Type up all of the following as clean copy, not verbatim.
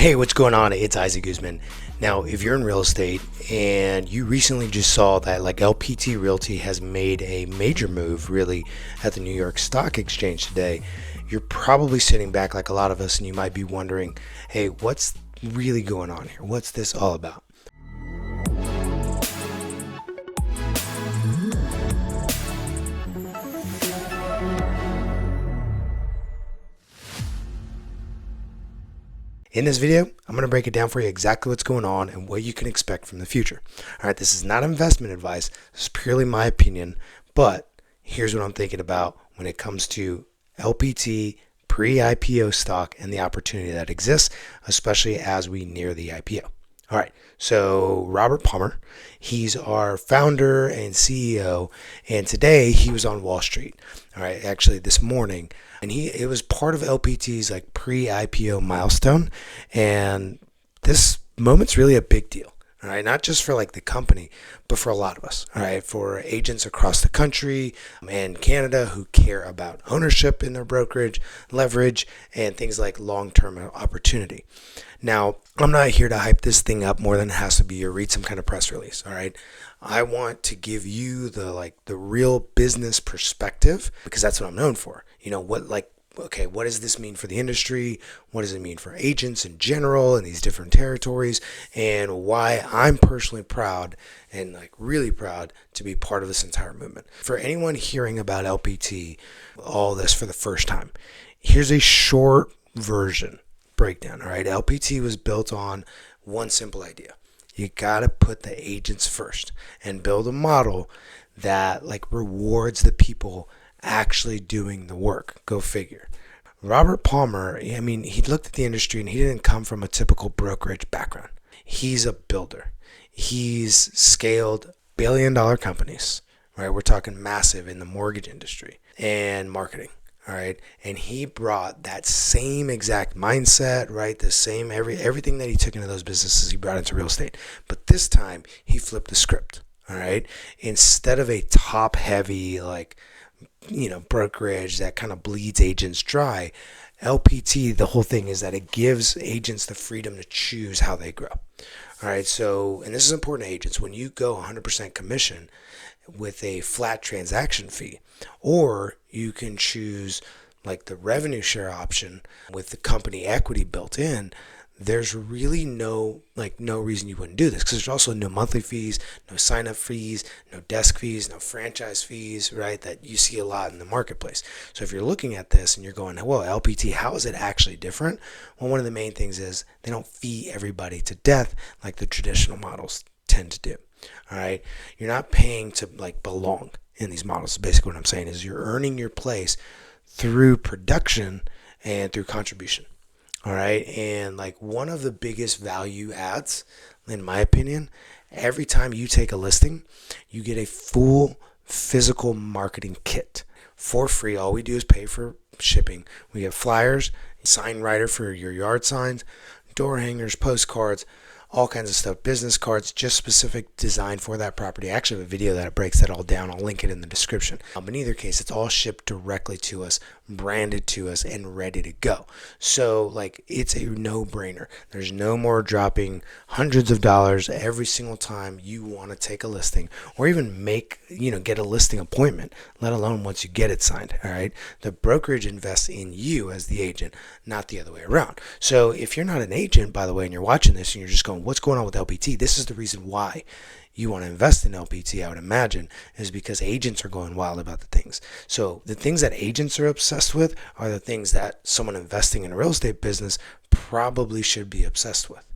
Hey, what's going on? It's Isaac Guzman. Now, if you're in real estate and you recently just saw that like LPT Realty has made a major move really at the New York Stock Exchange today, you're probably sitting back like a lot of us and you might be wondering, hey, what's really going on here? What's this all about? In this video, I'm going to break it down for you exactly what's going on and what you can expect from the future. All right, this is not investment advice. This is purely my opinion, but here's what I'm thinking about when it comes to LPT pre-IPO stock and the opportunity that exists, especially as we near the IPO. All right, so Robert Palmer, he's our founder and CEO, and today he was on Wall Street. All right, actually this morning, and it was part of LPT's like pre-IPO milestone, and this moment's really a big deal. All right, not just for like the company, but for a lot of us. All right, for agents across the country and Canada who care about ownership in their brokerage, leverage, and things like long-term opportunity. Now, I'm not here to hype this thing up more than it has to be or read some kind of press release. All right, I want to give you the real business perspective because that's what I'm known for. You know what does this mean for the industry? What does it mean for agents in general in these different territories? And why I'm personally proud and like really proud to be part of this entire movement. For anyone hearing about LPT, all this for the first time, here's a short version breakdown. All right, LPT was built on one simple idea. You got to put the agents first and build a model that like rewards the people actually doing the work. Go figure. Robert Palmer, I mean, he looked at the industry and he didn't come from a typical brokerage background. He's a builder. He's scaled billion-dollar companies, right? We're talking massive in the mortgage industry and marketing, all right? And he brought that same exact mindset, right? The same everything that he took into those businesses, he brought into real estate. But this time, he flipped the script, all right? Instead of a top-heavy, brokerage that kind of bleeds agents dry, LPT, the whole thing is that it gives agents the freedom to choose how they grow. All right, so, and this is important to agents, when you go 100% commission with a flat transaction fee, or you can choose like the revenue share option with the company equity built in, there's really no reason you wouldn't do this because there's also no monthly fees, no sign-up fees, no desk fees, no franchise fees, right, that you see a lot in the marketplace. So if you're looking at this and you're going, well, LPT, how is it actually different? Well, one of the main things is they don't fee everybody to death like the traditional models tend to do. All right, you're not paying to like belong in these models. Basically what I'm saying is you're earning your place through production and through contribution. All right. And like one of the biggest value adds, in my opinion, every time you take a listing, you get a full physical marketing kit for free. All we do is pay for shipping. We have flyers, sign writer for your yard signs, door hangers, postcards, all kinds of stuff, business cards, just specific designed for that property. I actually have a video that breaks that all down. I'll link it in the description. But in either case, it's all shipped directly to us, branded to us, and ready to go. So like it's a no-brainer. There's no more dropping hundreds of dollars every single time you want to take a listing or even get a listing appointment, let alone once you get it signed. All right. The brokerage invests in you as the agent, not the other way around. So if you're not an agent, by the way, and you're watching this and you're just going, what's going on with LPT? This is the reason why you want to invest in LPT, I would imagine, is because agents are going wild about the things. So the things that agents are obsessed with are the things that someone investing in a real estate business probably should be obsessed with.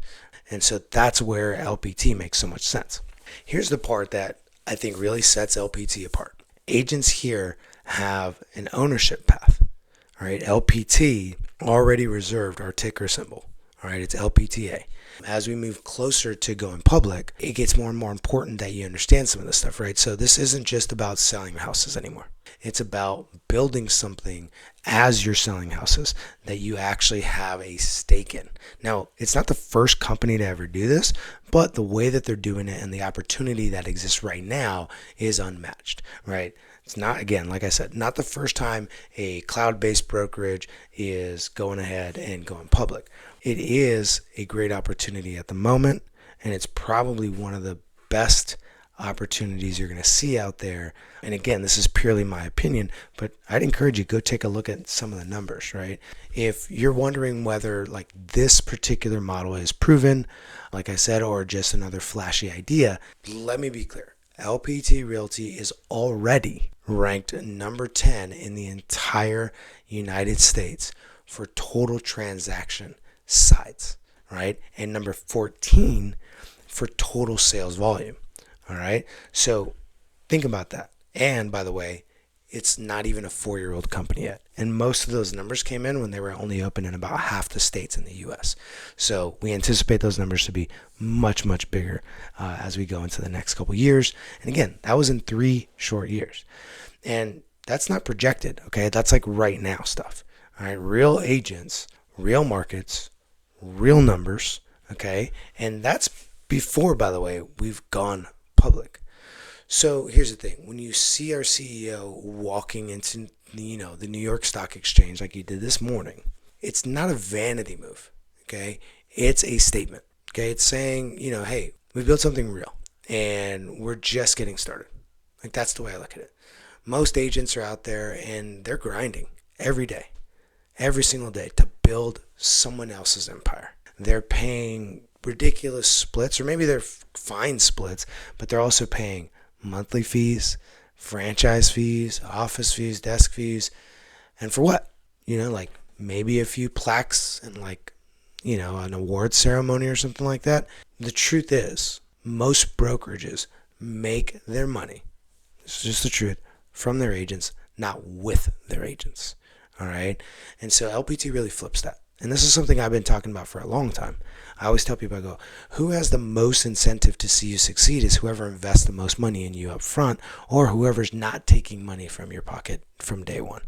And so that's where LPT makes so much sense. Here's the part that I think really sets LPT apart. Agents here have an ownership path. All right, LPT already reserved our ticker symbol. All right, it's LPTA. As we move closer to going public, it gets more and more important that you understand some of this stuff, right? So this isn't just about selling houses anymore. It's about building something as you're selling houses that you actually have a stake in. Now, it's not the first company to ever do this, but the way that they're doing it and the opportunity that exists right now is unmatched, right? It's not, again, like I said, not the first time a cloud-based brokerage is going ahead and going public. It is a great opportunity at the moment, and it's probably one of the best opportunities you're going to see out there. And again, this is purely my opinion, but I'd encourage you, go take a look at some of the numbers, right? If you're wondering whether like this particular model is proven, like I said, or just another flashy idea, let me be clear. LPT Realty is already ranked number 10 in the entire United States for total transaction size, right? And number 14 for total sales volume. All right. So think about that. And by the way, it's not even a 4-year-old company yet. And most of those numbers came in when they were only open in about half the states in the US. So we anticipate those numbers to be much, much bigger as we go into the next couple years. And again, that was in 3 short years. And that's not projected. Okay. That's like right now stuff. All right. Real agents, real markets, real numbers. Okay. And that's before, by the way, we've gone public. So here's the thing. When you see our CEO walking into the New York Stock Exchange like he did this morning, it's not a vanity move. Okay. It's a statement. Okay. It's saying, hey, we built something real and we're just getting started. Like that's the way I look at it. Most agents are out there and they're grinding every day, every single day to build someone else's empire. They're paying ridiculous splits, or maybe they're fine splits, but they're also paying monthly fees, franchise fees, office fees, desk fees. And for what? Like maybe a few plaques and like, an award ceremony or something like that. The truth is, most brokerages make their money, this is just the truth, from their agents, not with their agents. All right. And so LPT really flips that. And this is something I've been talking about for a long time. I always tell people, I go, who has the most incentive to see you succeed is whoever invests the most money in you up front, or whoever's not taking money from your pocket from day one.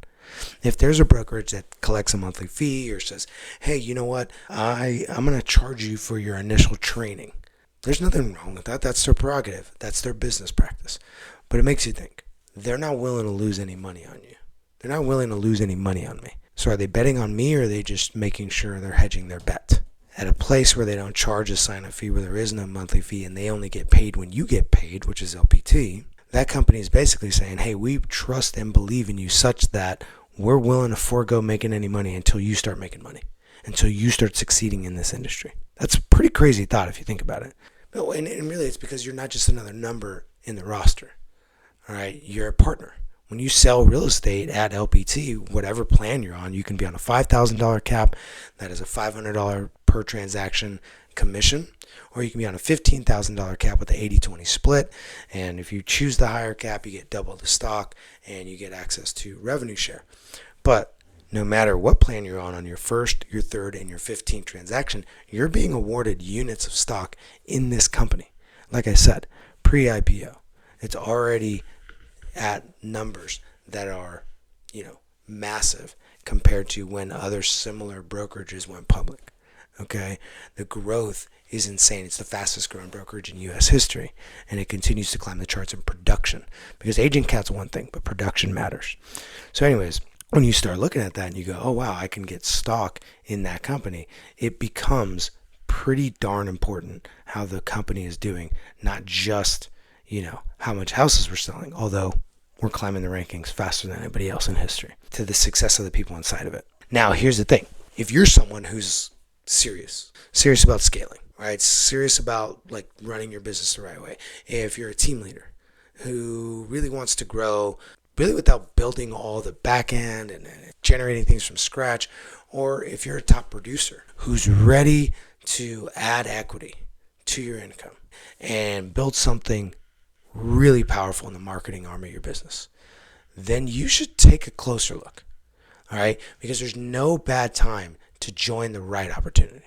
If there's a brokerage that collects a monthly fee or says, hey, you know what, I'm going to charge you for your initial training. There's nothing wrong with that. That's their prerogative. That's their business practice. But it makes you think. They're not willing to lose any money on you. They're not willing to lose any money on me. So are they betting on me, or are they just making sure they're hedging their bet? At a place where they don't charge a sign-up fee, where there is no monthly fee, and they only get paid when you get paid, which is LPT, that company is basically saying, hey, we trust and believe in you such that we're willing to forego making any money until you start making money, until you start succeeding in this industry. That's a pretty crazy thought if you think about it. And really, it's because you're not just another number in the roster. All right, you're a partner. When you sell real estate at LPT, whatever plan you're on, you can be on a $5,000 cap. That is a $500 per transaction commission. Or you can be on a $15,000 cap with the 80-20 split. And if you choose the higher cap, you get double the stock and you get access to revenue share. But no matter what plan you're on your first, your third, and your 15th transaction, you're being awarded units of stock in this company. Like I said, pre-IPO. It's already at numbers that are, massive compared to when other similar brokerages went public. Okay, the growth is insane. It's the fastest growing brokerage in U.S. history, and it continues to climb the charts in production, because agent count's one thing, but production matters. So anyways, when you start looking at that and you go, oh wow, I can get stock in that company, it becomes pretty darn important how the company is doing, not just how much houses we're selling, although we're climbing the rankings faster than anybody else in history, to the success of the people inside of it. Now, here's the thing. If you're someone who's serious about scaling, right? Serious about like running your business the right way. If you're a team leader who really wants to grow, really without building all the back end and generating things from scratch, or if you're a top producer who's ready to add equity to your income and build something really powerful in the marketing arm of your business, then you should take a closer look. All right? Because there's no bad time to join the right opportunity.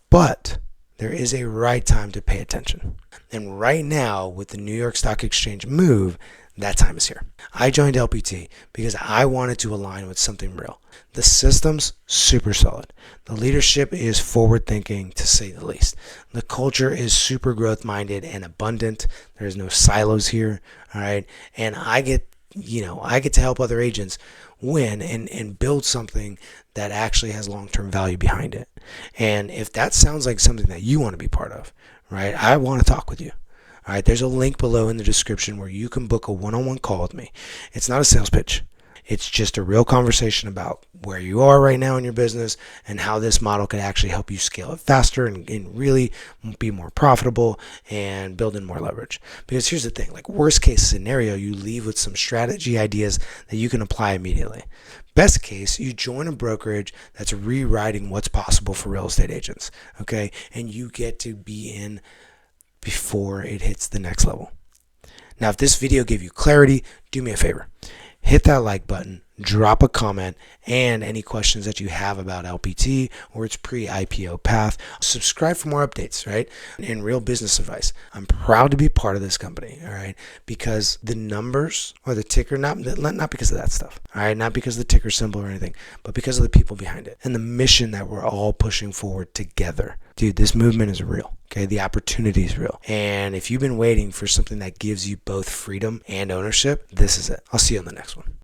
But there is a right time to pay attention. And right now, with the New York Stock Exchange move, that time is here. I joined LPT because I wanted to align with something real. The system's super solid. The leadership is forward thinking, to say the least. The culture is super growth minded and abundant. There's no silos here. All right. And I get to help other agents win and build something that actually has long-term value behind it. And if that sounds like something that you want to be part of, right, I want to talk with you. All right, there's a link below in the description where you can book a one-on-one call with me. It's not a sales pitch. It's just a real conversation about where you are right now in your business and how this model could actually help you scale it faster and really be more profitable and build in more leverage. Because here's the thing, like worst case scenario, you leave with some strategy ideas that you can apply immediately. Best case, you join a brokerage that's rewriting what's possible for real estate agents, okay? And you get to be in before it hits the next level. Now, if this video gave you clarity, do me a favor. Hit that like button, drop a comment, and any questions that you have about LPT or its pre-IPO path. Subscribe for more updates, right? And real business advice. I'm proud to be part of this company, all right? Because the numbers or the ticker, not because of that stuff, all right? Not because of the ticker symbol or anything, but because of the people behind it and the mission that we're all pushing forward together. Dude, this movement is real. Okay, the opportunity is real. And if you've been waiting for something that gives you both freedom and ownership, this is it. I'll see you on the next one.